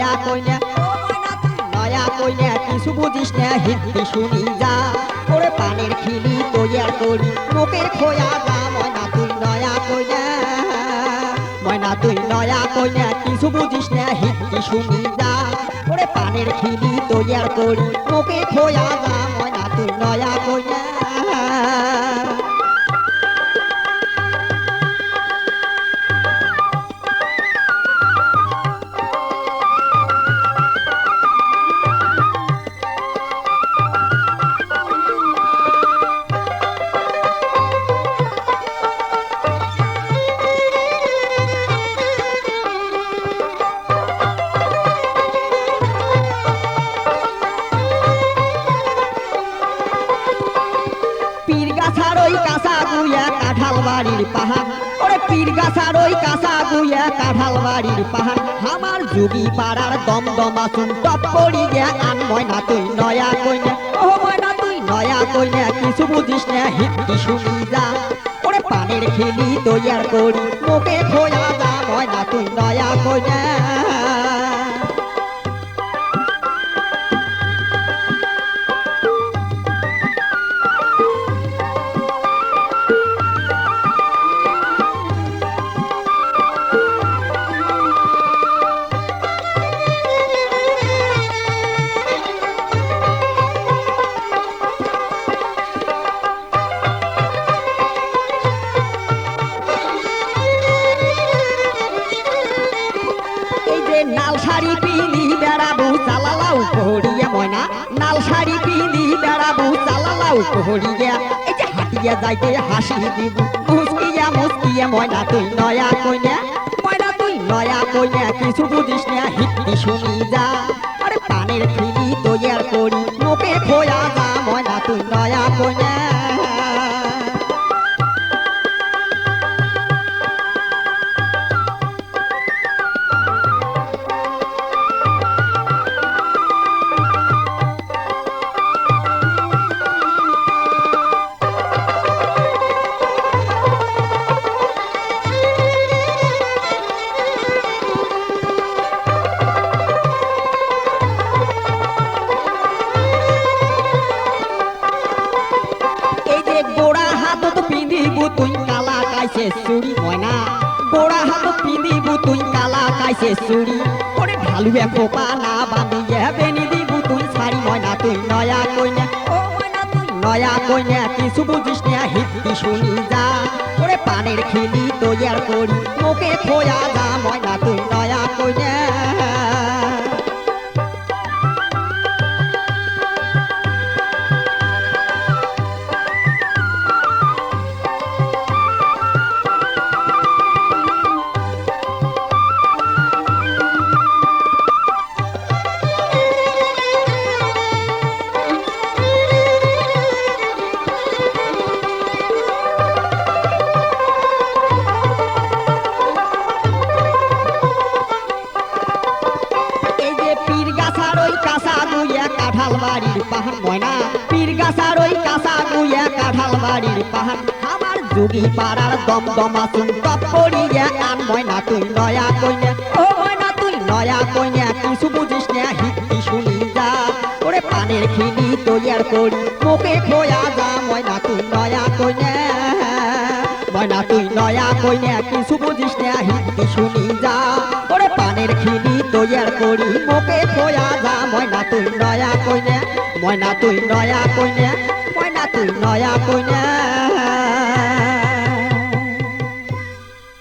নয়া কইনা নয়া কইনা কিছু বুঝিস না হিন্দি শুনি যা ওরে পানের খিলি তৈয়ার করি মুখে খোয়া যা ময়না তুই নয়া কইনা ময়না তুই নয়া কইনা কিছু বুঝিস না হিন্দি শুনি যা ওরে পানের খিলি তৈয়ার করি মুখে খোয়া যা ময়না তুই নয়া কইনা কাঁঠাল বাড়ির পাহাড় ওরে পীর গাছার ওই কাঁচা গুইয়া কাঁঠাল বাড়ির পাহাড় আমার যুগী পাড়ার দমদমা চুন টপ পড়ি গিয়া আন ময়না তুই নয়া কইনা ও ময়না তুই নয়া কইনা কিছু বুঝিস না হিন্দি শুনি যা ওরে পানের খেলি তৈয়ার করি মুখে খোয়া যা ময়না তুই নয়া কইনা নাল শাড়ি পিনি বেড়াবো চালালাও কোহরিয়া ময়না নাল শাড়ি পিনি বেড়াবো চালালাও কোহরিয়া এই যে হাটিয়া যাইতে হাসি দিব মুস্কিয়া মুস্কিয়া ময়না তুই নয়া কইনা ময়না তুই নয়া কইনা কিছু বুঝিস না হিন্দি শুনি যা আরে পানের খিলি তৈয়ার করি মুখে খোয়া যা ময়না তুই নয়া কইনা তুই কালা কাইছে চুরি ময়না গোড়া হাত পিঁধিবু তুই কালা কাইছে চুরি ওরে ঢালুয়ে খোপা না বাঁধিয়ে বেনি দিবু তুই শাড়ি ময়না তুই নয়া কইনা ও ময়না তুই নয়া কইনা কিছু বুঝিস না হিন্দি শুনি যা ওরে পানের খিলি তৈয়ার করি মুখে খোয়া যা ময়না তুই নয়া কইনা কাঁঠাল বাড়ির পাহাড় ময়না পীর গাছার ওই কাঁচা গুইয়া কাঁঠাল বাড়ির পাহাড় আমার যুগী পাড়ার দমদমা চুন টপ পড়িয়া আন ময়না তুই নয়া কইনা ও ময়না তুই নয়া কইনা কিছু বুঝিস না হিন্দি শুনি যা ওরে পানের খিলি তৈয়ার করি মুখে খোয়া যা ময়না তুই নয়া কইনা ময়না তুই নয়া কইনা কিছু বুঝিস না হিন্দি শুনি যা ওরে পানের খিলি তৈয়ার করি মুখে খোয়া যা ময়না তুই নয়া কইনা ময়না তুই নয়া কইনা ময়না তুই নয়া কইনা